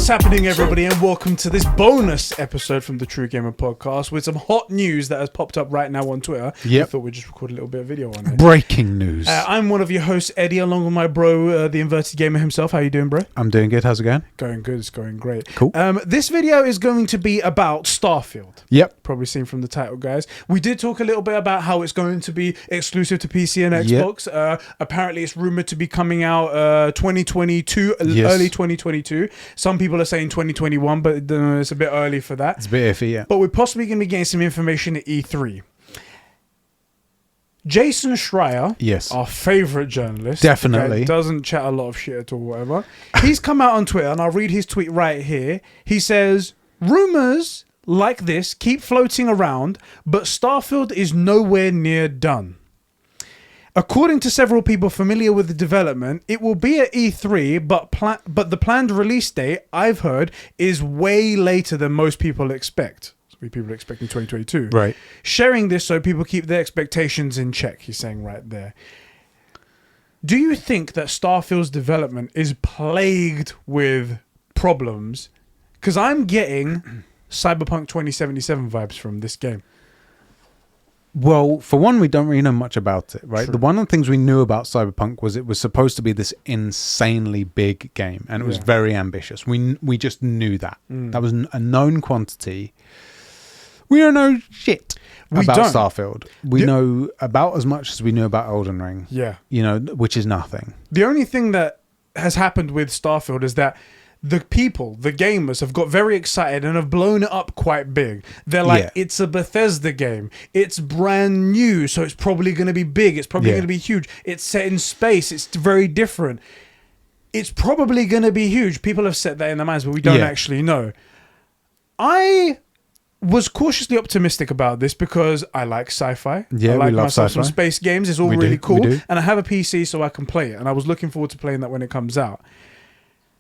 What's happening, everybody, and welcome to this bonus episode from the True Gamer Podcast with some hot news that has popped up right now on Twitter. Yep. I thought we'd just record a little bit of video on it. Breaking news. I'm one of your hosts, Eddie, along with my bro, the Inverted Gamer himself. How you doing, bro? I'm doing good. How's it going? Going good. It's going great. Cool. This video is going to be about Starfield. Yep. Probably seen from the title, guys. We did talk a little bit about how it's going to be exclusive to PC and Xbox. Yep. Apparently, it's rumored to be coming out 2022, early 2022. Some people are saying 2021, but it's a bit early for that. It's a bit iffy, yeah. But we're possibly going to be getting some information at E3. Jason Schreier, yes, our favourite journalist, definitely doesn't chat a lot of shit at all, whatever. He's come out on Twitter, and I'll read his tweet right here. He says, "Rumours like this keep floating around, but Starfield is nowhere near done. According to several people familiar with the development, it will be at E3, but the planned release date, I've heard, is way later than most people expect." So people are expecting 2022. Right. Sharing this so people keep their expectations in check, he's saying right there. Do you think that Starfield's development is plagued with problems? Because I'm getting Cyberpunk 2077 vibes from this game. Well, for one, we don't really know much about it, right? True. The one of the things we knew about Cyberpunk was it was supposed to be this insanely big game, and it was very ambitious. We just knew that. That was a known quantity. We don't know shit about Starfield. We know about as much as we knew about Elden Ring. Yeah. You know, which is nothing. The only thing that has happened with Starfield is that the people, the gamers, have got very excited and have blown it up quite big. They're like, it's a Bethesda game. It's brand new, so it's probably going to be big. It's probably going to be huge. It's set in space. It's very different. It's probably going to be huge. People have set that in their minds, but we don't actually know. I was cautiously optimistic about this because I like sci-fi. Yeah, I like we love myself sci-fi. some space games. It's all We really do, cool. we do. And I have a PC, so I can play it. And I was looking forward to playing that when it comes out.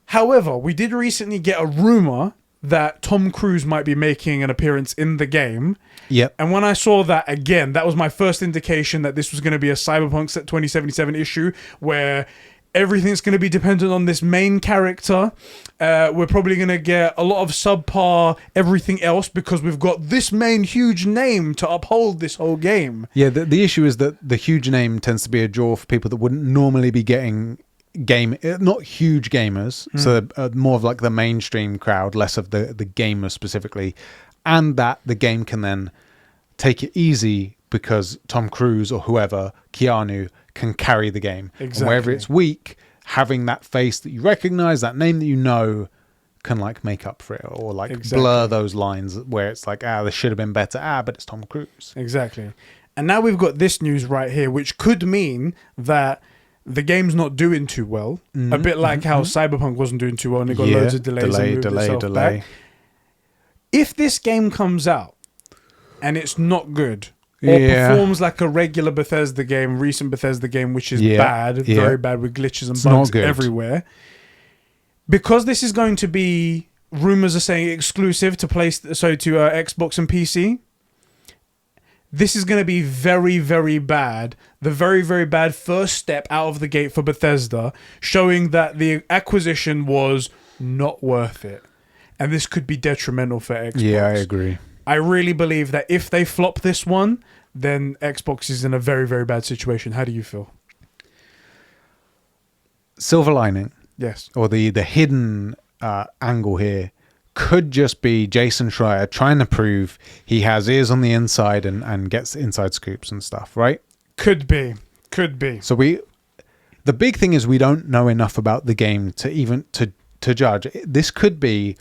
However, we did recently get a rumor that Tom Cruise might be making an appearance in the game. Yep. And when I saw that again, that was my first indication that this was going to be a Cyberpunk 2077 issue where everything's going to be dependent on this main character. We're probably going to get a lot of subpar everything else because we've got this main huge name to uphold this whole game. Yeah, the issue is that the huge name tends to be a draw for people that wouldn't normally be getting not huge gamers, so more of like the mainstream crowd, less of the gamers specifically, and that the game can then take it easy because Tom Cruise or whoever, Keanu, can carry the game. Exactly. And wherever it's weak, having that face that you recognize, that name that you know, can like make up for it or like blur those lines where it's like, this should have been better, but it's Tom Cruise. Exactly. And now we've got this news right here, which could mean that the game's not doing too well. A bit like how Cyberpunk wasn't doing too well and it got loads of delays and moved itself back. If this game comes out and it's not good or performs like a regular Bethesda game, recent Bethesda game, which is bad, very bad with glitches and bugs everywhere, because this is going to be, rumors are saying, exclusive to Xbox and PC, this is going to be very, very bad. The very, very bad first step out of the gate for Bethesda, showing that the acquisition was not worth it. And this could be detrimental for Xbox. Yeah, I agree. I really believe that if they flop this one, then Xbox is in a very, very bad situation. How do you feel? Silver lining. Yes. Or the hidden angle here could just be Jason Schreier trying to prove he has ears on the inside and gets inside scoops and stuff, right? Could be. So the big thing is we don't know enough about the game to even to judge. This could be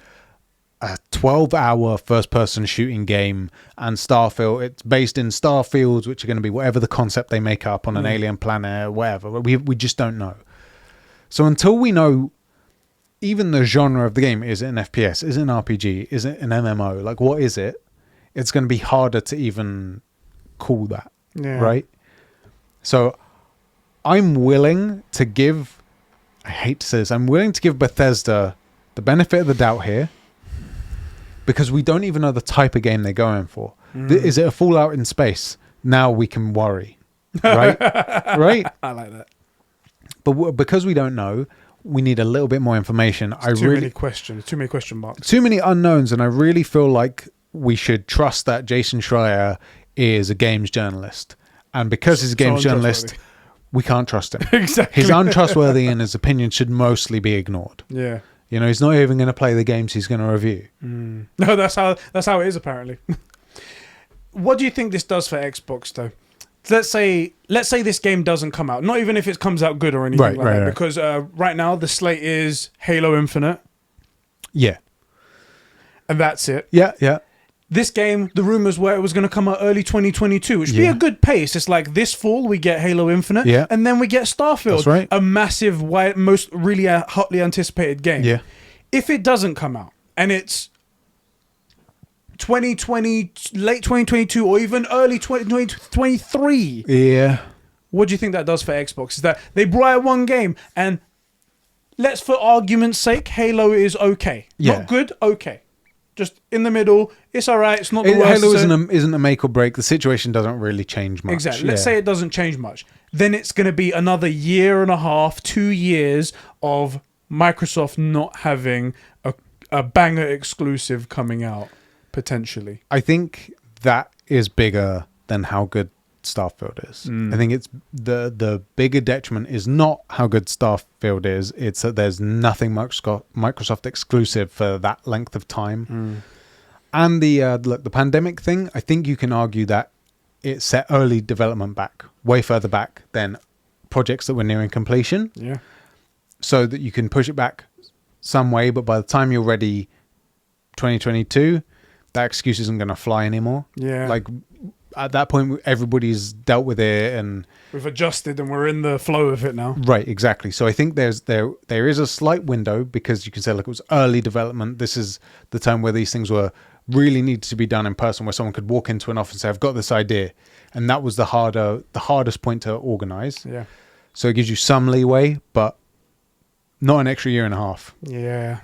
a 12-hour first-person shooting game, and Starfield, it's based in Starfields, which are going to be whatever the concept they make up on an alien planet, whatever. We just don't know. So until we know even the genre of the game, is it an FPS? Is it an RPG? Is it an MMO? Like, what is it? It's going to be harder to even call that, right? So I'm willing to give, I hate to say this, I'm willing to give Bethesda the benefit of the doubt here because we don't even know the type of game they're going for. Is it a Fallout in space? Now we can worry, right? Right? I like that. But because we don't know, we need a little bit more information. Too many question marks. Too many unknowns, and I really feel like we should trust that Jason Schreier is a games journalist. And because he's a games journalist, we can't trust him. Exactly. He's untrustworthy and his opinion should mostly be ignored. Yeah. You know, he's not even going to play the games he's going to review. No, that's how it is, apparently. What do you think this does for Xbox, though? Let's say this game doesn't come out. Not even if it comes out good or anything like that. Right. Because right now, the slate is Halo Infinite. Yeah. And that's it. Yeah. This game, the rumors were it was going to come out early 2022, which would be a good pace. It's like this fall we get Halo Infinite, and then we get Starfield, that's right. A massive, most really hotly anticipated game. Yeah. If it doesn't come out and it's 2020, late 2022, or even early 2023, what do you think that does for Xbox? Is that they brought out one game, and let's, for argument's sake, Halo is okay, not good, okay. Just in the middle, it's all right. It's not the worst. Halo isn't a make or break. The situation doesn't really change much. Exactly. Let's say it doesn't change much. Then it's going to be another year and a half, 2 years of Microsoft not having a banger exclusive coming out, potentially. I think that is bigger than how good Starfield is. I think it's the bigger detriment is not how good Starfield is. It's that there's nothing Microsoft exclusive for that length of time. And the pandemic thing, I think you can argue that it set early development back, way further back than projects that were nearing completion. Yeah. So that you can push it back some way, but by the time you're ready, 2022, that excuse isn't going to fly anymore. Yeah. Like, at that point, everybody's dealt with it, and we've adjusted, and we're in the flow of it now. Right, exactly. So I think there is a slight window, because you can say, look, it was early development. This is the time where these things were really needed to be done in person, where someone could walk into an office and say, "I've got this idea," and that was the hardest point to organize. Yeah. So it gives you some leeway, but not an extra year and a half. Yeah.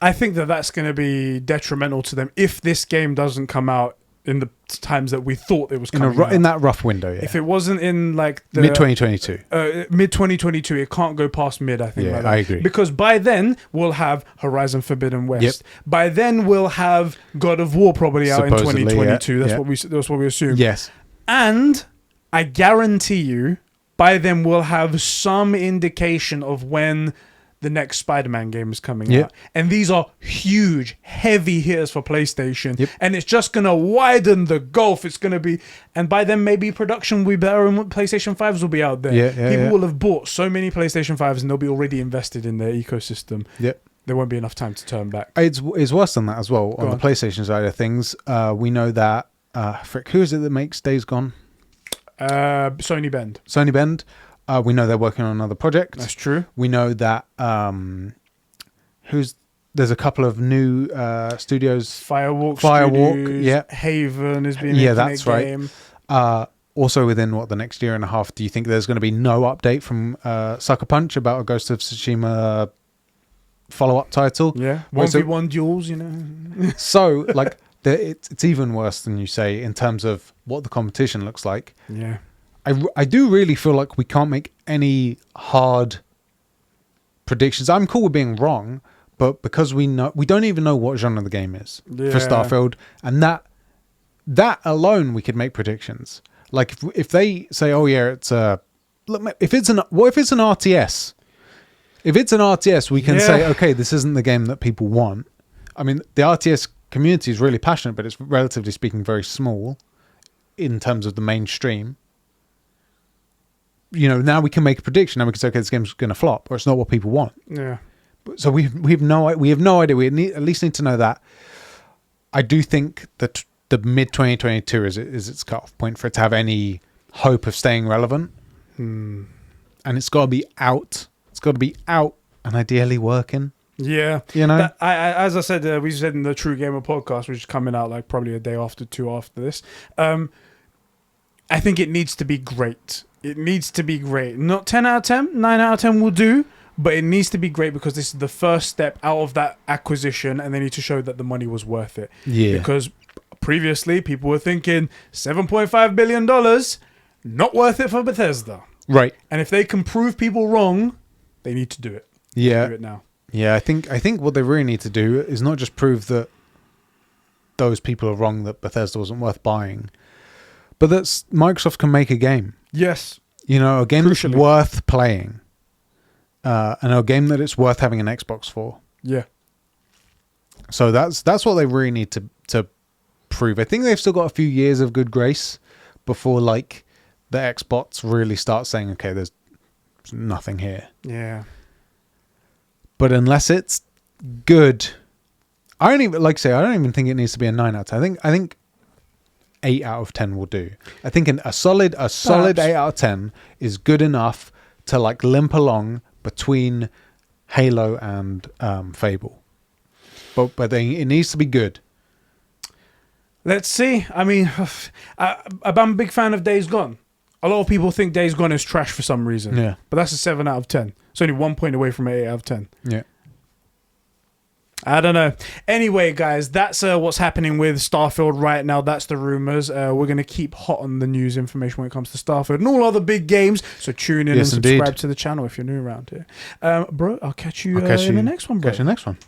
I think that's going to be detrimental to them if this game doesn't come out in the times that we thought it was coming out. In that rough window, yeah. If it wasn't in like the mid-2022. Mid-2022, it can't go past mid, I think. Yeah, like that. I agree. Because by then, we'll have Horizon Forbidden West. Yep. By then, we'll have God of War probably out in 2022. Yeah. That's what we assume. Yes. And I guarantee you, by then, we'll have some indication of when the next Spider-Man game is coming out. And these are huge, heavy hitters for PlayStation. Yep. And it's just going to widen the gulf. It's going to be... And by then, maybe production will be better and PlayStation 5s will be out there. People will have bought so many PlayStation 5s and they'll be already invested in their ecosystem. Yep. There won't be enough time to turn back. It's worse than that as well. On the PlayStation side of things, we know that... who is it that makes Days Gone? Sony Bend. Sony Bend. We know they're working on another project. That's true. We know that there's a couple of new studios. Firewalk Studios, yeah. Haven is being making that's a game. Right. Also within the next year and a half, do you think there's going to be no update from Sucker Punch about a Ghost of Tsushima follow-up title? Yeah. 1v1 duels, you know. So, like, it's even worse than you say in terms of what the competition looks like. Yeah. I do really feel like we can't make any hard predictions. I'm cool with being wrong, but because we don't even know what genre the game is for Starfield, and that alone we could make predictions. Like if they say, "Oh yeah, it's what if it's an RTS?" If it's an RTS, we can say, "Okay, this isn't the game that people want." I mean, the RTS community is really passionate, but it's relatively speaking very small in terms of the mainstream. You know, now we can make a prediction. Now we can say, okay, this game's going to flop, or it's not what people want. Yeah. So we have no idea. We at least need to know that. I do think that the mid 2022 is its cutoff point for it to have any hope of staying relevant. And it's got to be out. It's got to be out and ideally working. Yeah. You know, as I said, we said in the True Gamer podcast, which is coming out like probably a day after, two after this. I think it needs to be great. It needs to be great. Not 10 out of 10, 9 out of 10 will do, but it needs to be great because this is the first step out of that acquisition and they need to show that the money was worth it. Yeah. Because previously people were thinking $7.5 billion, not worth it for Bethesda. Right. And if they can prove people wrong, They need to do it. Yeah. Do it now. Yeah, I think what they really need to do is not just prove that those people are wrong, that Bethesda wasn't worth buying, but that Microsoft can make a game. Yes. You know, a game that's worth playing. And a game that it's worth having an Xbox for. Yeah. So that's what they really need to prove. I think they've still got a few years of good grace before like the Xbox really starts saying, okay, there's nothing here. Yeah. But unless it's good, I don't even think it needs to be a 9 out of 10. I think 8 out of 10 will do. I think a solid 8 out of 10 is good enough to like limp along between Halo and Fable. But it needs to be good. Let's see. I mean, I'm a big fan of Days Gone. A lot of people think Days Gone is trash for some reason. Yeah. But that's a 7 out of 10. It's only 1 point away from an 8 out of 10. Yeah. I don't know. Anyway, guys, that's what's happening with Starfield right now. That's the rumors. We're going to keep hot on the news information when it comes to Starfield and all other big games. So tune in and subscribe to the channel if you're new around here. Bro, I'll catch you in the next one, bro. Catch you in the next one.